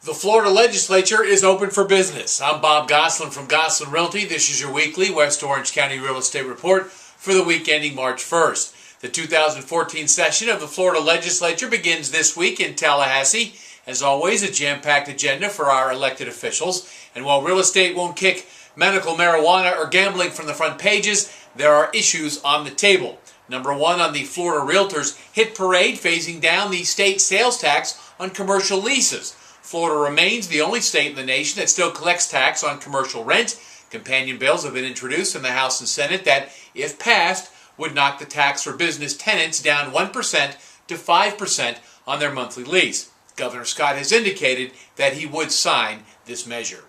The Florida Legislature is open for business. I'm Bob Gosselin from Gosselin Realty. This is your weekly West Orange County real estate report for the week ending March 1st. The 2014 session of the Florida Legislature begins this week in Tallahassee. As always, a jam-packed agenda for our elected officials. And while real estate won't kick medical marijuana or gambling from the front pages, there are issues on the table. Number one on the Florida Realtors hit parade, phasing down the state sales tax on commercial leases. Florida remains the only state in the nation that still collects tax on commercial rent. Companion bills have been introduced in the House and Senate that, if passed, would knock the tax for business tenants down 1% to 5% on their monthly lease. Governor Scott has indicated that he would sign this measure.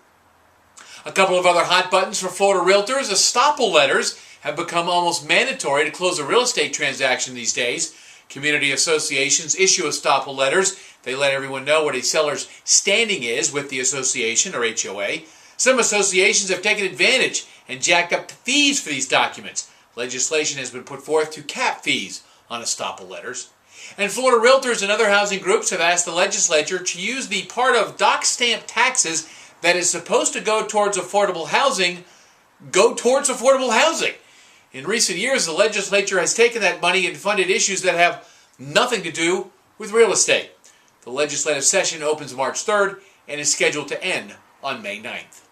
A couple of other hot buttons for Florida realtors. Estoppel letters have become almost mandatory to close a real estate transaction these days. Community associations issue estoppel letters. They let everyone know what a seller's standing is with the association or HOA. Some associations have taken advantage and jacked up the fees for these documents. Legislation has been put forth to cap fees on estoppel letters. And Florida realtors and other housing groups have asked the legislature to use the part of dock stamp taxes that is supposed to go towards affordable housing, In recent years, the legislature has taken that money and funded issues that have nothing to do with real estate. The legislative session opens March 3rd and is scheduled to end on May 9th.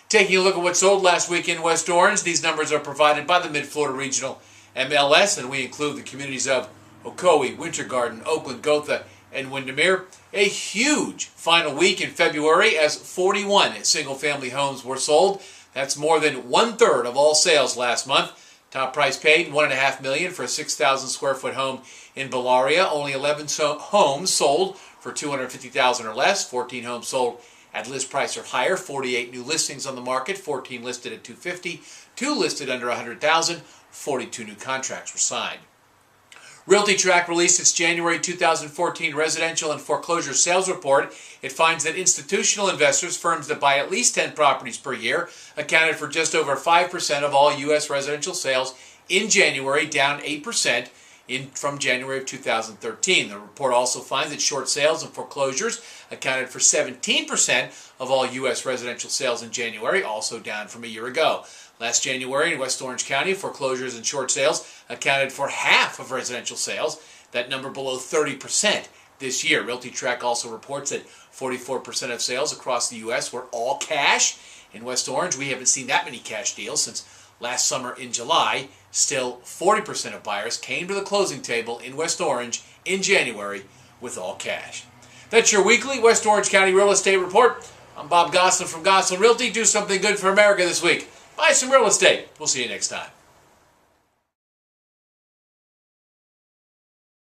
Taking a look at what sold last week in West Orange, these numbers are provided by the Mid-Florida Regional MLS, and we include the communities of Ocoee, Winter Garden, Oakland, Gotha, and Windermere. A huge final week in February as 41 single-family homes were sold. That's more than one-third of all sales last month. Top price paid, $1.5 million for a 6,000 square foot home in Bellaria. Only 11 homes sold for $250,000 or less. 14 homes sold at list price or higher. 48 new listings on the market. 14 listed at $250,000. 2 listed under $100,000. 42 new contracts were signed. Realty Track released its January 2014 residential and foreclosure sales report. It finds that institutional investors, firms that buy at least 10 properties per year, accounted for just over 5% of all U.S. residential sales in January, down 8% from January of 2013. The report also finds that short sales and foreclosures accounted for 17% of all U.S. residential sales in January, also down from a year ago. Last January in West Orange County, foreclosures and short sales accounted for half of residential sales, that number below 30% this year. Realty Track also reports that 44% of sales across the U.S. were all cash. In West Orange, we haven't seen that many cash deals since last summer in July. Still, 40% of buyers came to the closing table in West Orange in January with all cash. That's your weekly West Orange County real estate report. I'm Bob Gosselin from Gosselin Realty. Do something good for America this week. Buy some real estate. We'll see you next time.